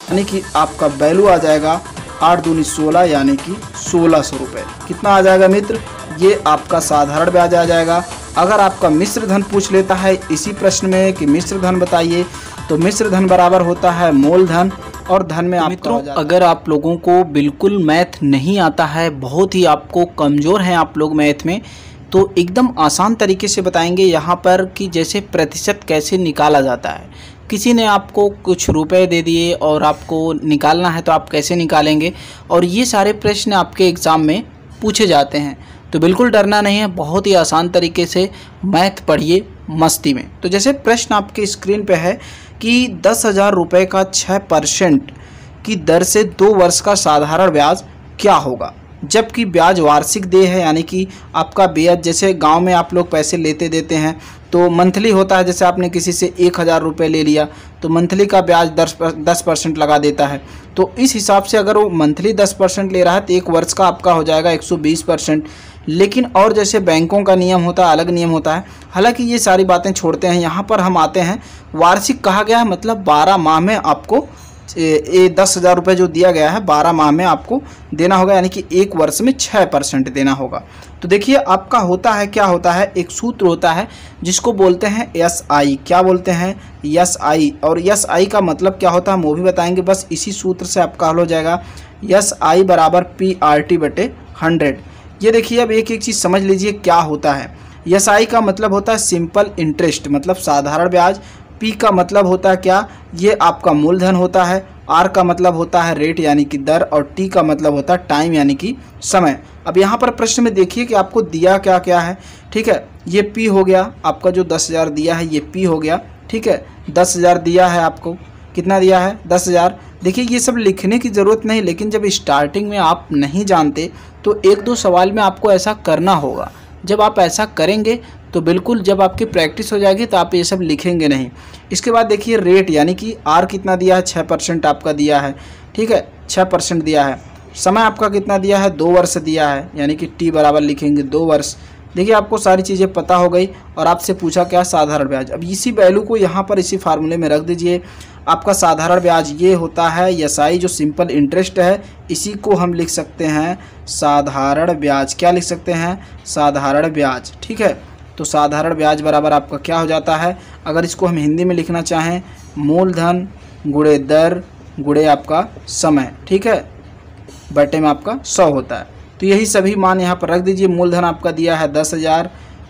यानी कि आपका वैल्यू आ जाएगा 8 दूनी 16 यानी कि 1600 रुपये। कितना आ जाएगा मित्र? ये आपका साधारण ब्याज आ जाएगा। अगर आपका मिश्र धन पूछ लेता है इसी प्रश्न में कि मिश्र धन बताइए, तो मिश्र धन बराबर होता है मूलधन और धन में आपका मित्रों, अगर आप लोगों को बिल्कुल मैथ नहीं आता है, बहुत ही आपको कमज़ोर हैं आप लोग मैथ में, तो एकदम आसान तरीके से बताएंगे यहाँ पर कि जैसे प्रतिशत कैसे निकाला जाता है। किसी ने आपको कुछ रुपए दे दिए और आपको निकालना है तो आप कैसे निकालेंगे, और ये सारे प्रश्न आपके एग्ज़ाम में पूछे जाते हैं। तो बिल्कुल डरना नहीं है, बहुत ही आसान तरीके से मैथ पढ़िए मस्ती में। तो जैसे प्रश्न आपके स्क्रीन पे है कि 10,000 रुपये का 6% की दर से 2 वर्ष का साधारण ब्याज क्या होगा, जबकि ब्याज वार्षिक देय है। यानी कि आपका ब्याज, जैसे गांव में आप लोग पैसे लेते देते हैं तो मंथली होता है। जैसे आपने किसी से 1,000 रुपये ले लिया तो मंथली का ब्याज 10% लगा देता है। तो इस हिसाब से अगर वो मंथली 10% ले रहा है तो 1 वर्ष का आपका हो जाएगा 120%। लेकिन और जैसे बैंकों का नियम होता है, अलग नियम होता है। हालांकि ये सारी बातें छोड़ते हैं, यहाँ पर हम आते हैं वार्षिक कहा गया है, मतलब 12 माह में आपको ये 10,000 रुपये जो दिया गया है 12 माह में आपको देना होगा, यानी कि 1 वर्ष में 6% देना होगा। तो देखिए आपका होता है, क्या होता है, एक सूत्र होता है जिसको बोलते हैं SI। क्या बोलते हैं? SI। और SI का मतलब क्या होता है वो भी बताएंगे, बस इसी सूत्र से आपका हल हो जाएगा। SI बराबर PRT/100। ये देखिए अब एक एक चीज़ समझ लीजिए क्या होता है। SI का मतलब होता है सिंपल इंटरेस्ट, मतलब साधारण ब्याज। P का मतलब होता है क्या, ये आपका मूलधन होता है। R का मतलब होता है रेट यानी कि दर, और T का मतलब होता है टाइम यानी कि समय। अब यहाँ पर प्रश्न में देखिए कि आपको दिया क्या क्या है। ठीक है, ये P हो गया आपका, जो 10,000 दिया है ये P हो गया। ठीक है, 10,000 दिया है आपको, कितना दिया है? 10,000। देखिए ये सब लिखने की ज़रूरत नहीं, लेकिन जब स्टार्टिंग में आप नहीं जानते तो 1-2 सवाल में आपको ऐसा करना होगा। जब आप ऐसा करेंगे तो बिल्कुल जब आपकी प्रैक्टिस हो जाएगी तो आप ये सब लिखेंगे नहीं। इसके बाद देखिए रेट, यानी कि R कितना दिया है? 6% आपका दिया है। ठीक है, 6% दिया है। समय आपका कितना दिया है? 2 वर्ष दिया है, यानी कि T बराबर लिखेंगे 2 वर्ष। देखिए आपको सारी चीज़ें पता हो गई और आपसे पूछा क्या? साधारण ब्याज। अब इसी वैल्यू को यहाँ पर इसी फार्मूले में रख दीजिए। आपका साधारण ब्याज ये होता है SI, जो सिंपल इंटरेस्ट है, इसी को हम लिख सकते हैं साधारण ब्याज। क्या लिख सकते हैं? साधारण ब्याज। ठीक है, तो साधारण ब्याज बराबर आपका क्या हो जाता है, अगर इसको हम हिंदी में लिखना चाहें, मूलधन गुणे दर गुणे आपका समय। ठीक है, बटे में आपका 100 होता है। तो यही सभी मान यहाँ पर रख दीजिए। मूलधन आपका दिया है 10,000,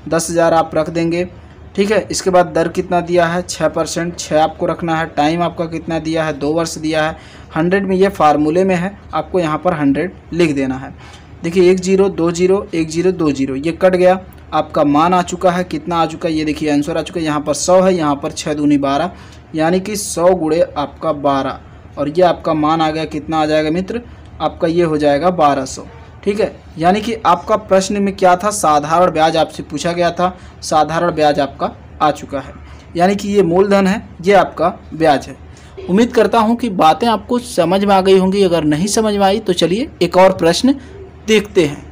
10,000 आप रख देंगे। ठीक है, इसके बाद दर कितना दिया है? 6%, 6 आपको रखना है। टाइम आपका कितना दिया है? 2 वर्ष दिया है। 100 में ये फार्मूले में है, आपको यहाँ पर 100 लिख देना है। देखिए 1 0 2 0 1 0 2 0, ये कट गया। आपका मान आ चुका है, कितना आ चुका है? ये देखिए आंसर आ चुका है। यहाँ पर 100 है, यहाँ पर 6 दूनी 12, यानी कि 100 गुणे आपका 12, और ये आपका मान आ गया। कितना आ जाएगा मित्र? आपका ये हो जाएगा 1200। ठीक है, यानी कि आपका प्रश्न में क्या था? साधारण ब्याज आपसे पूछा गया था, साधारण ब्याज आपका आ चुका है। यानी कि ये मूलधन है, ये आपका ब्याज है। उम्मीद करता हूँ कि बातें आपको समझ में आ गई होंगी। अगर नहीं समझ में आई तो चलिए एक और प्रश्न देखते हैं।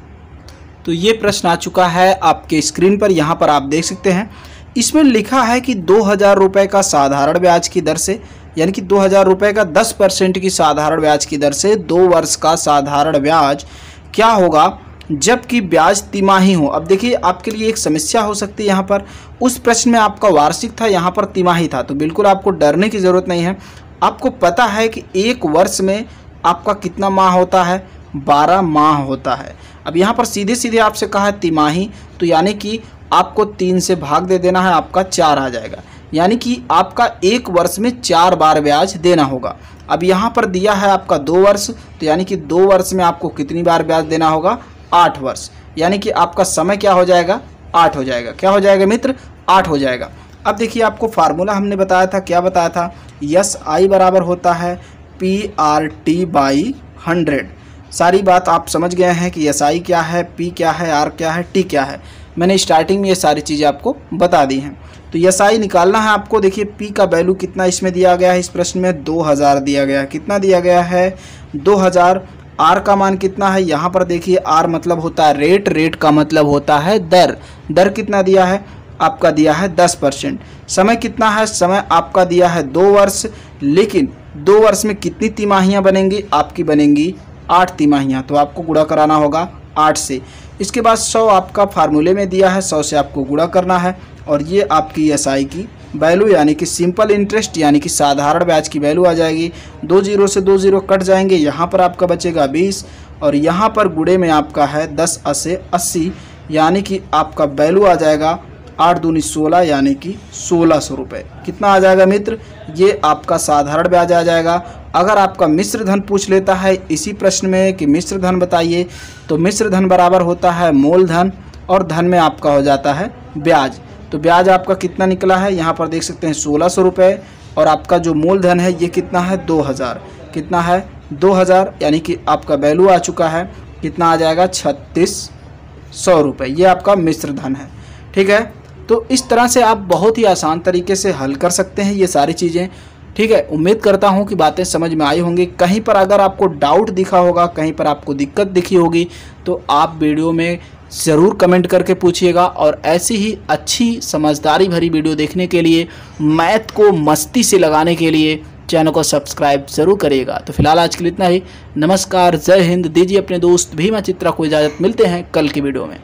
तो ये प्रश्न आ चुका है आपके स्क्रीन पर, यहाँ पर आप देख सकते हैं। इसमें लिखा है कि 2,000 रुपये का साधारण ब्याज की दर से, यानी कि 2,000 रुपये का 10% की साधारण ब्याज की दर से 2 वर्ष का साधारण ब्याज क्या होगा, जबकि ब्याज तिमाही हो। अब देखिए आपके लिए एक समस्या हो सकती है यहाँ पर। उस प्रश्न में आपका वार्षिक था, यहाँ पर तिमाही था, तो बिल्कुल आपको डरने की ज़रूरत नहीं है। आपको पता है कि 1 वर्ष में आपका कितना माह होता है? 12 माह होता है। अब यहाँ पर सीधे सीधे आपसे कहा है तिमाही, तो यानी कि आपको 3 से भाग दे देना है, आपका 4 आ जाएगा। यानी कि आपका 1 वर्ष में 4 बार ब्याज देना होगा। अब यहाँ पर दिया है आपका 2 वर्ष, तो यानी कि 2 वर्ष में आपको कितनी बार ब्याज देना होगा? 8 वर्ष। यानी कि आपका समय क्या हो जाएगा? 8 हो जाएगा। क्या हो जाएगा मित्र? 8 हो जाएगा। अब देखिए आपको फार्मूला हमने बताया था, क्या बताया था? SI बराबर होता है PRT/100। सारी बात आप समझ गए हैं कि SI क्या है, P क्या है, R क्या है, T क्या है। मैंने स्टार्टिंग में ये सारी चीज़ें आपको बता दी हैं। तो SI निकालना है आपको। देखिए P का वैल्यू कितना इसमें दिया गया है, इस प्रश्न में 2,000 दिया गया है। कितना दिया गया है? 2,000। R का मान कितना है? यहाँ पर देखिए R मतलब होता है रेट, रेट का मतलब होता है दर। दर कितना दिया है? आपका दिया है 10%। समय कितना है, समय आपका दिया है 2 वर्ष, लेकिन 2 वर्ष में कितनी तिमाहियां बनेंगी, आपकी बनेंगी 8 तिमाहियां। तो आपको गुणा कराना होगा 8 से। इसके बाद 100 आपका फार्मूले में दिया है, 100 से आपको गुणा करना है और ये आपकी एसआई की वैल्यू यानी कि सिंपल इंटरेस्ट यानी कि साधारण ब्याज की वैल्यू आ जाएगी। 2 जीरो से 2 जीरो कट जाएंगे, यहाँ पर आपका बचेगा 20 और यहाँ पर गुणे में आपका है 10 से 80 यानी कि आपका वैल्यू आ जाएगा 8 दूनी 16 यानी कि 1600 रुपये। कितना आ जाएगा मित्र, ये आपका साधारण ब्याज आ जाएगा। अगर आपका मिश्र धन पूछ लेता है इसी प्रश्न में कि मिश्र धन बताइए, तो मिश्र धन बराबर होता है मूलधन और धन में आपका हो जाता है ब्याज। तो ब्याज आपका कितना निकला है, यहाँ पर देख सकते हैं 1600 रुपये और आपका जो मूलधन है ये कितना है 2000। कितना है 2000 यानी कि आपका वैल्यू आ चुका है, कितना आ जाएगा 3600 रुपये। ये आपका मिश्र धन है। ठीक है, तो इस तरह से आप बहुत ही आसान तरीके से हल कर सकते हैं ये सारी चीज़ें। ठीक है, उम्मीद करता हूँ कि बातें समझ में आई होंगी। कहीं पर अगर आपको डाउट दिखा होगा, कहीं पर आपको दिक्कत दिखी होगी, तो आप वीडियो में ज़रूर कमेंट करके पूछिएगा। और ऐसी ही अच्छी समझदारी भरी वीडियो देखने के लिए, मैथ को मस्ती से लगाने के लिए चैनल को सब्सक्राइब ज़रूर करिएगा। तो फिलहाल आज के लिए इतना ही। नमस्कार, जय हिंद। दीजिए अपने दोस्त भीमा चित्रा को इजाज़त। मिलते हैं कल की वीडियो में।